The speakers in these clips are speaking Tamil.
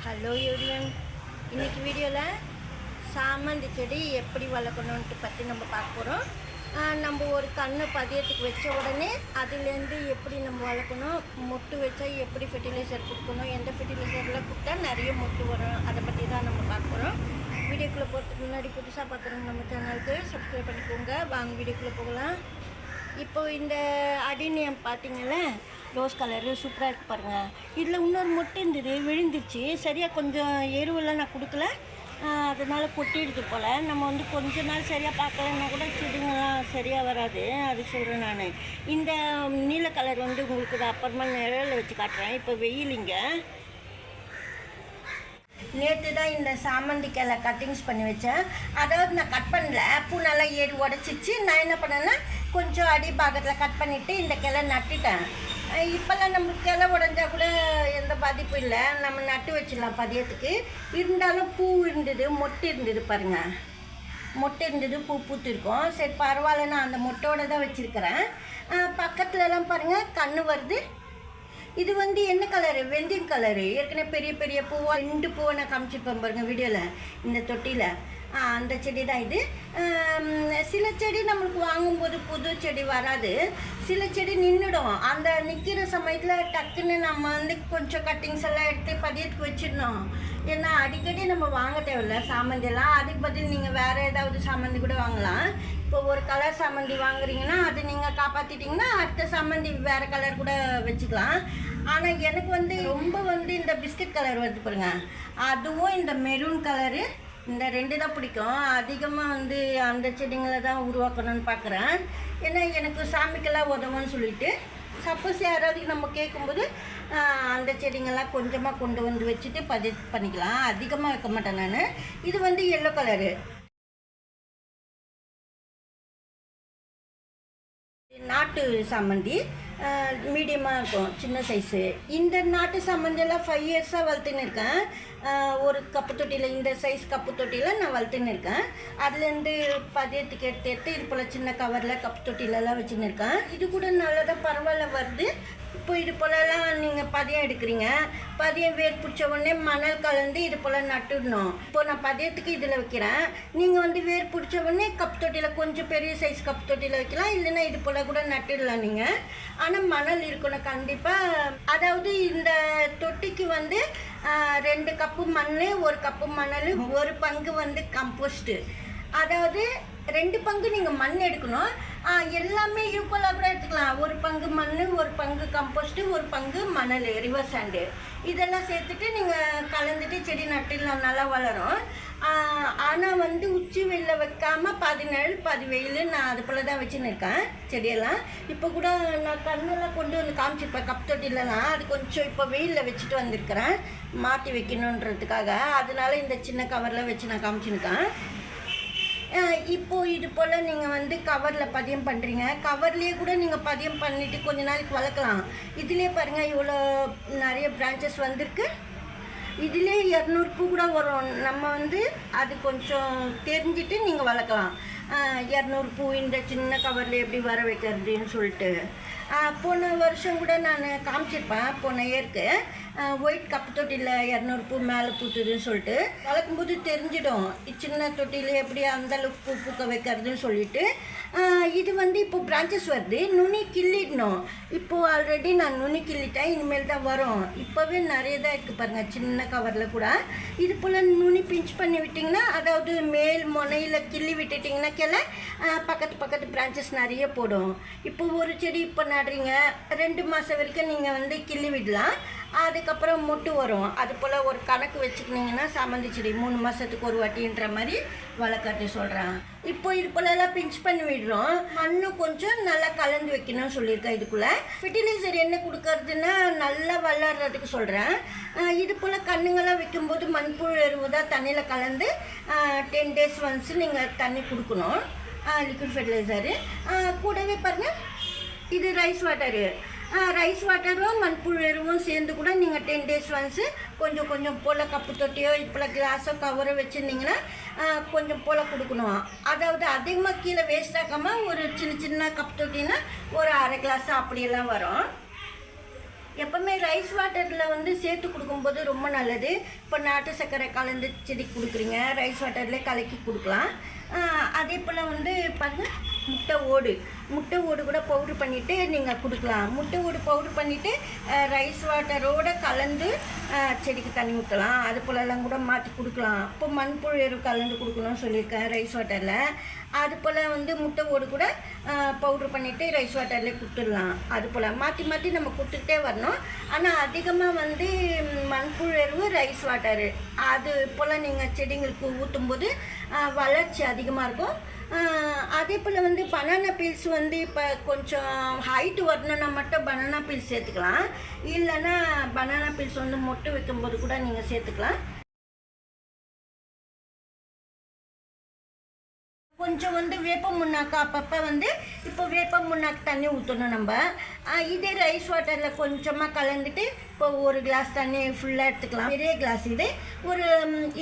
ஹலோ யூரியன். இன்றைக்கி வீடியோவில் சாமந்தி செடி எப்படி வளர்க்கணுன்ட்டு பற்றி நம்ம பார்க்க போகிறோம். நம்ம ஒரு கன்று பதியத்துக்கு வச்ச உடனே அதுலேருந்து எப்படி நம்ம வளர்க்கணும், மொட்டு வச்சா எப்படி ஃபெர்டிலைசர் கொடுக்கணும், எந்த ஃபெர்டிலைசரில் கொடுத்தா நிறைய மொட்டு வரும், அதை பற்றி தான் நம்ம பார்க்க போகிறோம். வீடியோக்குள்ளே போகிறதுக்கு முன்னாடி புதுசாக பார்க்குறோங்க நம்ம சேனலுக்கு சப்ஸ்கிரைப் பண்ணிக்கோங்க. வாங்க வீடியோக்குள்ளே போகலாம். இப்போ இந்த அடினியம் பார்த்தீங்கள, ரோஸ் கலரு சூப்பராக இருக்குது பாருங்கள். இதில் இன்னொரு மொட்டு இருந்தது, விழுந்துருச்சு. சரியாக கொஞ்சம் எருவெல்லாம் நான் கொடுக்கல, அதனால் கொட்டிடுது போல். நம்ம கொஞ்ச நாள் சரியாக பார்க்கலன்னா கூட செடிங்கெல்லாம் சரியாக வராது. அதுக்கு சொல்கிறேன் நான். இந்த நீல கலர் உங்களுக்கு அப்புறமா நிழலில் வச்சு காட்டுறேன். இப்போ வெயிலிங்க. நேற்று தான் இந்த சாமந்தி கிளை கட்டிங்ஸ் பண்ணி வச்சேன். அதாவது நான் கட் பண்ணல, பூ நல்லா ஏறி உடச்சிச்சு. நான் என்ன பண்ணேன்னா கொஞ்சம் அடி பாகத்தில் கட் பண்ணிவிட்டு இந்த கிளை நட்டுட்டேன். இப்போல்லாம் நம்மளுக்கு கிளை உடஞ்சா கூட எந்த பாதிப்பும் இல்லை, நம்ம நட்டு வச்சிடலாம் பதியத்துக்கு. இருந்தாலும் பூ இருந்தது, மொட்டு இருந்தது பாருங்கள். மொட்டு இருந்தது, பூ பூத்திருக்கோம். சரி பரவாயில்ல, நான் அந்த மொட்டோடு தான் வச்சுருக்கிறேன். பக்கத்துலலாம் பாருங்கள் கன்று வருது. இது என்ன கலரு, வெந்தயம் கலரு. ஏற்கனவே பெரிய பெரிய பூவாக 2 பூவை நான் காமிச்சிருப்பேன் பாருங்கள் வீடியோவில். இந்த தொட்டியில் அந்த செடி தான் இது. சில செடி நம்மளுக்கு வாங்கும்போது புது செடி வராது, சில செடி நின்றுடும். அந்த நிற்கிற சமயத்தில் டக்குன்னு நம்ம கொஞ்சம் கட்டிங்ஸ் எல்லாம் எடுத்து பதியத்துக்கு வச்சிடணும். ஏன்னா அடிக்கடி நம்ம வாங்க தேவையில்ல சாமந்தியெல்லாம். அதுக்கு பதில் நீங்கள் வேறு ஏதாவது சாமந்தி கூட வாங்கலாம். இப்போ ஒரு கலர் சாமந்தி வாங்குறீங்கன்னா அது நீங்கள் காப்பாற்றிட்டிங்கன்னா அடுத்த சாமந்தி வேறு கலர் கூட வச்சுக்கலாம். ஆனால் எனக்கு ரொம்ப இந்த பிஸ்கட் கலர் வருது பாருங்க, அதுவும் இந்த மெரூன் கலரு, இந்த 2 தான் பிடிக்கும். அதிகமாக அந்த செடிங்களை தான் உருவாக்கணும்னு பார்க்குறேன். ஏன்னா எனக்கு சாமிக்கெல்லாம் உதவும்னு சொல்லிட்டு, சப்போஸ் யாராவது நம்ம கேட்கும்போது அந்த செடிங்கள்லாம் கொஞ்சமாக கொண்டு வச்சுட்டு பண்ணிக்கலாம். அதிகமாக வைக்க மாட்டேன் நான். இது எல்லோ கலரு நாட்டு சாமந்தி, மீடியமாக இருக்கும், சின்ன சைஸு. இந்த நாட்டு சாமந்தியெல்லாம் 5 இயர்ஸாக வளர்த்துன்னு இருக்கேன். ஒரு கப்பு தொட்டியில், இந்த சைஸ் கப்பு தொட்டியில் நான் வளர்த்துன்னு இருக்கேன். அதுலேருந்து பதியத்துக்கு எடுத்து இது போல் சின்ன கவரில் கப்பு தொட்டிலெல்லாம் வச்சுன்னு இருக்கேன். இது கூட நல்லதாக பரவாயில்ல வருது. இப்போ இது போலலாம் நீங்கள் பதியம் எடுக்கிறீங்க, பதியம் வேர் பிடிச்ச உடனே மணல் கலந்து இது போல் நட்டுடணும். இப்போ நான் பதியத்துக்கு இதில் வைக்கிறேன். நீங்கள் வேர் பிடிச்ச உடனே கப் தொட்டியில், கொஞ்சம் பெரிய சைஸ் கப் தொட்டியில் வைக்கலாம், இல்லைன்னா இது போல் கூட நட்டுடலாம் நீங்கள். ஆனால் மணல் இருக்கணும் கண்டிப்பாக. அதாவது இந்த தொட்டிக்கு 2 கப்பு மண், 1 கப்பு மணல், 1 பங்கு கம்போஸ்ட்டு. அதாவது 2 பங்கு நீங்கள் மண் எடுக்கணும். எல்லாமே ஈக்குவலாக கூட எடுத்துக்கலாம். 1 பங்கு மண், 1 பங்கு கம்போஸ்ட்டு, 1 பங்கு மணல், ரிவர் சாண்டு, இதெல்லாம் சேர்த்துட்டு நீங்கள் கலந்துட்டு செடி நட்டுலாம், நல்லா வளரும். ஆனால் உச்சி வெயிலில் வைக்காமல் பாதி நிழல் பாதி வெயில், நான் அது போல் தான் வச்சுன்னு இருக்கேன் செடியெல்லாம். இப்போ கூட நான் கண்ணெல்லாம் கொண்டு காமிச்சிருப்பேன் கப் தொட்டிலலாம். அது கொஞ்சம் இப்போ வெயிலில் வச்சுட்டு வந்திருக்கிறேன், மாற்றி வைக்கணுன்றதுக்காக. அதனால இந்த சின்ன கவரில் வச்சு நான் காமிச்சிருக்கேன். இப்போது இது போல் நீங்கள் கவரில் பதியம் பண்ணுறீங்க. கவர்லேயே கூட நீங்கள் பதியம் பண்ணிவிட்டு கொஞ்ச நாளைக்கு வளர்க்கலாம். இதிலே பாருங்கள் இவ்வளோ நிறைய பிரான்ச்சஸ் வந்திருக்கு. இதிலே 200 பூ கூட வரும். நம்ம அது கொஞ்சம் தெரிஞ்சுட்டு நீங்கள் வளர்க்கலாம். 200 பூ இந்த சின்ன கவரில் எப்படி வர வைக்கிறதுன்னு சொல்லிட்டு. போன வருஷம் கூட நான் காமிச்சிருப்பேன். போன இயருக்கு ஒயிட் கப்பு தொட்டியில் 200 பூ மேலே பூத்துதுன்னு சொல்லிட்டு. வளர்க்கும்போது தெரிஞ்சிடும் சின்ன தொட்டியில் எப்படி அந்தளவுக்கு பூ பூக்க வைக்கிறதுன்னு சொல்லிட்டு. இது இப்போ பிரான்ச்சஸ் வருது. நுனி கிள்ளிடணும். இப்போது ஆல்ரெடி நான் நுனி கிள்ளிட்டேன், இனிமேல் தான் வரும். இப்போவே நிறைய தான் இருக்குது பாருங்கள் சின்ன கவரில் கூட. இது போல் நுனி பிஞ்ச் பண்ணி விட்டிங்கன்னா, அதாவது மேல் முனையில் கிள்ளி விட்டுட்டிங்கன்னா கிளை பக்கத்து பிரான்ச்சஸ் நிறைய போடும். இப்போ ஒரு செடி இப்போ நடுறீங்க, 2 மாதம் வரைக்கும் நீங்கள் கிள்ளி விடலாம். அதுக்கப்புறம் மொட்டு வரும். அது போல் ஒரு கணக்கு வச்சுக்கினீங்கன்னா சாமந்தி செடி 3 மாதத்துக்கு ஒரு வாட்டின்ற மாதிரி வளர்க்கறது சொல்கிறேன். இப்போ இது போலலாம் பிஞ்ச் பண்ணி விடுறோம். மண்ணும் கொஞ்சம் நல்லா கலந்து வைக்கணும்னு சொல்லியிருக்கேன். இதுக்குள்ளே ஃபெர்டிலைசர் என்ன கொடுக்கறதுன்னா நல்லா வளர்கிறதுக்கு சொல்கிறேன். இது போல் கண்ணுங்கள்லாம் வைக்கும்போது மண்புழு எருவு தான் தண்ணியில் கலந்து 10 days ஒன்ஸ் நீங்கள் தண்ணி கொடுக்கணும், லிக்விட் ஃபெர்டிலைசரு. கூடவே பாருங்கள் இது ரைஸ் வாட்டரு. ரைஸ் வாட்டரும் மண்புழு எருவும் சேர்ந்து கூட நீங்கள் 10 days ஒன்ஸு கொஞ்சம் போல் கப்பு தொட்டியோ இப்போ கிளாஸோ கவரோ வச்சுருந்தீங்கன்னா கொஞ்சம் போல் கொடுக்கணும். அதாவது அதிகமாக கீழே வேஸ்ட் ஆகாமல் ஒரு சின்ன கப்பு தொட்டின்னா ஒரு 1/2 கிளாஸ் அப்படியெல்லாம் வரும். எப்போவுமே ரைஸ் வாட்டரில் வந்து சேர்த்து கொடுக்கும்போது ரொம்ப நல்லது. இப்போ நாட்டு சர்க்கரை கலந்து செடிக்கு கொடுக்குறீங்க, ரைஸ் வாட்டரில் கலக்கி கொடுக்கலாம். அதே போல் வந்து பாருங்கள், முட்டை ஓடு கூட பவுட்ரு பண்ணிவிட்டு நீங்கள் கொடுக்கலாம். முட்டை ஓடு பவுட்ரு பண்ணிவிட்டு ரைஸ் வாட்டரோடு கலந்து செடிக்கு தண்ணி ஊற்றலாம். அது போலலாம் கூட மாற்றி கொடுக்கலாம். இப்போ மண்புழு எரு கலந்து கொடுக்கணும்னு சொல்லியிருக்கேன் ரைஸ் வாட்டரில். அது போல் வந்து முட்டை ஓடு கூட பவுட்ரு பண்ணிவிட்டு ரைஸ் வாட்டர்லேயே கொடுத்துடலாம். அது போல் மாற்றி மாற்றி நம்ம கொடுத்துக்கிட்டே வரணும். ஆனால் அதிகமாக வந்து மண்புழு எரு ரைஸ் வாட்டரு அது போல் நீங்கள் செடிங்களுக்கு ஊற்றும்போது வளர்ச்சி அதிகமாக இருக்கும். அதே போல் வந்து பனானா பீல்ஸ் வந்து இப்போ கொஞ்சம் ஹைட்டு வரணுன்னா மட்டும் பனானா பீல்ஸ் சேர்த்துக்கலாம். இல்லைன்னா பனானா பீல்ஸ் வந்து மொட்டு வைக்கும்போது கூட நீங்கள் சேர்த்துக்கலாம். கொஞ்சம் வந்து வேப்ப முன்னாக்கு அப்பப்போ வந்து இப்போ வேப்ப முன்னாக்கு தண்ணி ஊற்றணும் நம்ம. இதே ரைஸ் வாட்டரில் கொஞ்சமாக கலந்துட்டு இப்போ ஒரு கிளாஸ் தண்ணி ஃபுல்லாக எடுத்துக்கலாம். பெரிய கிளாஸ்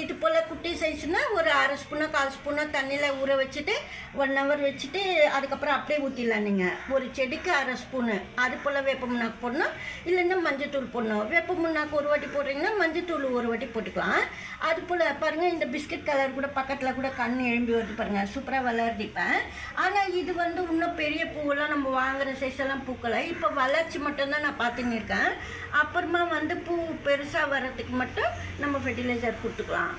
இது போல் குட்டி சைஸ்னால் ஒரு அரை ஸ்பூனோ 1/4 ஸ்பூனோ தண்ணியில் ஊற வச்சுட்டு 1 ஹவர் வச்சுட்டு அதுக்கப்புறம் அப்படியே ஊற்றிடலாம். நீங்கள் ஒரு செடிக்கு அரை ஸ்பூனு அது போல் வேப்ப முன்னாக்கு போடணும். இல்லைன்னா மஞ்சத்தூள் போடணும். வேப்ப முன்னாக்கு ஒரு வாட்டி போடுறீங்கன்னா மஞ்சத்தூள் ஒரு வாட்டி போட்டுக்கலாம். அது போல் பாருங்கள், இந்த பிஸ்கட் கலர் கூட பக்கத்தில் கூட கண் எழும்பி வருது பாருங்கள், சூப்பராக வளர்த்திப்பேன். ஆனால் இது வந்து இன்னும் பெரிய பூவெல்லாம் நம்ம வாங்குகிற சைஸெல்லாம் பூக்களை இப்போ வளர்ச்சி மட்டும்தான் நான் பார்த்துன்னு இருக்கேன். அப்புறமா வந்து பூ பெருசாக வர்றதுக்கு மட்டும் நம்ம ஃபெர்டிலைசர் கொடுத்துக்கலாம்.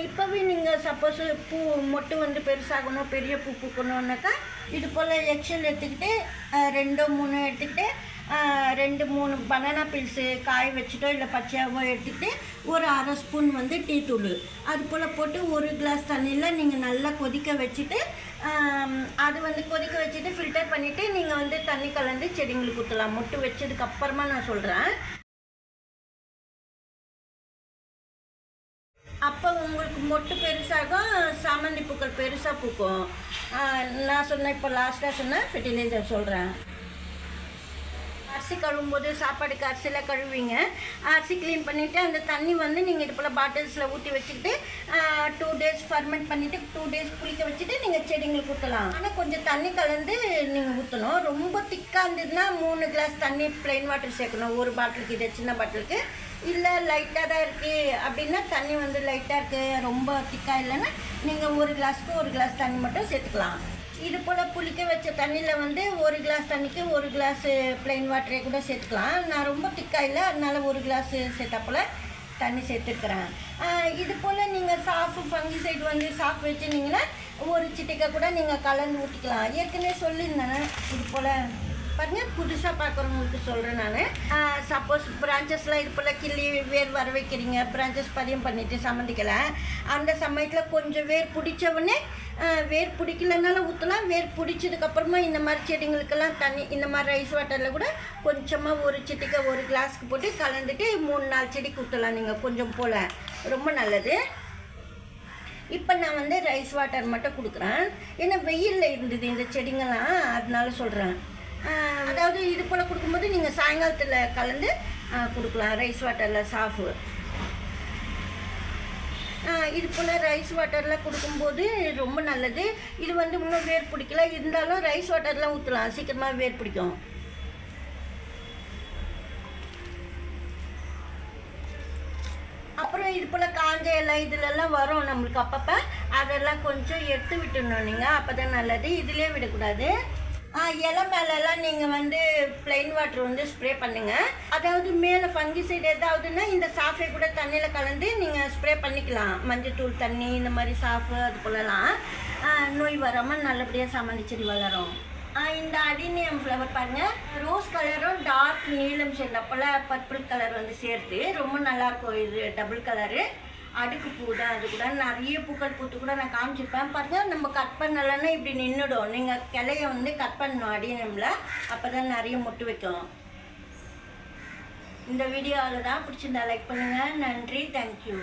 இப்போவே நீங்கள் சப்போஸ் பூ மொட்டு வந்து பெருசாகணும், பெரிய பூ பூக்கணுன்னாக்கா இது போல் எக்ஸல் எடுத்துக்கிட்டு 2-3 எடுத்துக்கிட்டு 2-3 பனானா பீல்ஸு காய வச்சுட்டோ இல்லை பச்சையாகவோ எடுத்துக்கிட்டு ஒரு அரை ஸ்பூன் வந்து டீ தூள் அது போல் போட்டு ஒரு கிளாஸ் தண்ணியில் நீங்கள் நல்லா கொதிக்க வச்சுட்டு அது வந்து கொதிக்க வச்சுட்டு ஃபில்டர் பண்ணிவிட்டு நீங்கள் வந்து தண்ணி கலந்து செடிங்களுக்கு ஊற்றலாம். மொட்டு வச்சதுக்கப்புறமா நான் சொல்கிறேன். அப்போ உங்களுக்கு மொட்டு பெருசாகும், சாமந்தி பூக்கள் பெருசாக பூக்கும். நான் சொன்னேன், இப்போ லாஸ்ட்டாக சொன்னேன் ஃபெர்டிலைசர் சொல்கிறேன். அரிசி கழுவும்போது சாப்பாடுக்கு அரிசியில் கழுவிங்க. அரிசி க்ளீன் பண்ணிவிட்டு அந்த தண்ணி வந்து நீங்கள் இது போல் பாட்டில்ஸில் ஊற்றி வச்சுக்கிட்டு 2 டேஸ் ஃபர்மெண்ட் பண்ணிவிட்டு 2 டேஸ் புளிக்க வச்சுட்டு நீங்கள் செடிங்களுக்கு ஊற்றலாம். ஆனால் கொஞ்சம் தண்ணி கலந்து நீங்கள் ஊற்றணும். ரொம்ப திக்காக இருந்ததுன்னா 3 கிளாஸ் தண்ணி ப்ளைன் வாட்டர் சேர்க்கணும் ஒரு பாட்டிலுக்கு. இது சின்ன பாட்டிலுக்கு. இல்லை லைட்டாக தான் இருக்குது அப்படின்னா தண்ணி வந்து லைட்டாக இருக்குது, ரொம்ப திக்காக இல்லைன்னா நீங்கள் ஒரு கிளாஸ்க்கு 1 கிளாஸ் தண்ணி மட்டும் சேர்த்துக்கலாம். இது போல் புளிக்க வச்ச தண்ணியில் வந்து 1 கிளாஸ் தண்ணிக்கு 1 கிளாஸ் ப்ளைன் வாட்டரே கூட சேர்த்துக்கலாம். நான் ரொம்ப திக்காக இல்லை, அதனால 1 கிளாஸ் சேர்த்தா போல் தண்ணி சேர்த்துக்கிறேன். இது போல் நீங்கள் ஃபங்கிசைடு வந்து சாஃப் வச்சுருந்தீங்கன்னா ஒரு சிட்டிக்கை கூட நீங்கள் கலந்து ஊற்றிக்கலாம். ஏற்கனவே சொல்லியிருந்தேன். இது போல் பாருங்கள், புதுசாக பார்க்குறவங்களுக்கு சொல்கிறேன் நான். சப்போஸ் பிரான்ச்சஸ்லாம் இது போல் கிள்ளி வேர் வர வைக்கிறீங்க, பிரான்ச்சஸ் பதியம் பண்ணிவிட்டு சம்மந்திக்கலை, அந்த சமயத்தில் கொஞ்சம் வேர் பிடிச்சவுடனே வேர் பிடிக்கலனாலும் ஊற்றலாம். வேர் பிடிச்சதுக்கப்புறமா இந்த மாதிரி செடிங்களுக்கெல்லாம் தண்ணி இந்த மாதிரி ரைஸ் வாட்டரில் கூட கொஞ்சமாக ஒரு சிட்டிக்கை 1 கிளாஸ்க்கு போட்டு கலந்துட்டு 3-4 செடிக்கு ஊற்றலாம் நீங்கள் கொஞ்சம் போல். ரொம்ப நல்லது. இப்போ நான் வந்து ரைஸ் வாட்டர் மட்டும் கொடுக்குறேன். ஏன்னா வெயிலில் இருந்தது இந்த செடிங்கெல்லாம், அதனால சொல்கிறேன். அதாவது இது போல் கொடுக்கும்போது நீங்கள் சாயங்காலத்தில் கலந்து கொடுக்கலாம் ரைஸ் வாட்டரில் சாஃபு. இது போல் ரைஸ் வாட்டரில் கொடுக்கும்போது ரொம்ப நல்லது. இது வந்து இன்னும் வேர் பிடிக்கல, இருந்தாலும் ரைஸ் வாட்டர்லாம் ஊற்றலாம், சீக்கிரமாக வேர் பிடிக்கும். அப்புறம் இது போல் காஞ்ச இலை இதிலெல்லாம் வரும் நம்மளுக்கு அப்பப்போ, அதெல்லாம் கொஞ்சம் எடுத்து விட்டுடணும் நீங்கள், அப்போ தான் நல்லது. இதிலே விடக்கூடாது. இலை மேலெல்லாம் நீங்கள் வந்து ப்ளைன் வாட்டர் வந்து ஸ்ப்ரே பண்ணுங்கள். அதாவது மேலே ஃபங்கிசைடு ஏதாவதுன்னா இந்த சாஃபை கூட தண்ணியில் கலந்து நீங்கள் ஸ்ப்ரே பண்ணிக்கலாம். மஞ்சத்தூள் தண்ணி இந்த மாதிரி சாஃபு அது போலலாம் நோய் வராமல் நல்லபடியாக சாமந்தி செடி வளரும். இந்த அடினியம் ஃப்ளவர் பாருங்கள், ரோஸ் கலரும் டார்க் நீலம் ஷேடில் போல் பர்பிள் கலர் வந்து சேர்த்து ரொம்ப நல்லாயிருக்கும். இது டபுள் கலரு அடுக்கு பூ தான். அது கூட நிறைய பூக்கள் பூத்து கூட நான் காமிச்சிருப்பேன் பாருங்கள். நம்ம கட் பண்ணலைன்னா இப்படி நின்றுடும். நீங்கள் கிளைய வந்து கட் பண்ணணும் அடினியமில், அப்போ தான் நிறைய மொட்டு வைக்கும். இந்த வீடியோவில் தான் பிடிச்சிருந்தா லைக் பண்ணுங்கள். நன்றி, தேங்க்யூ.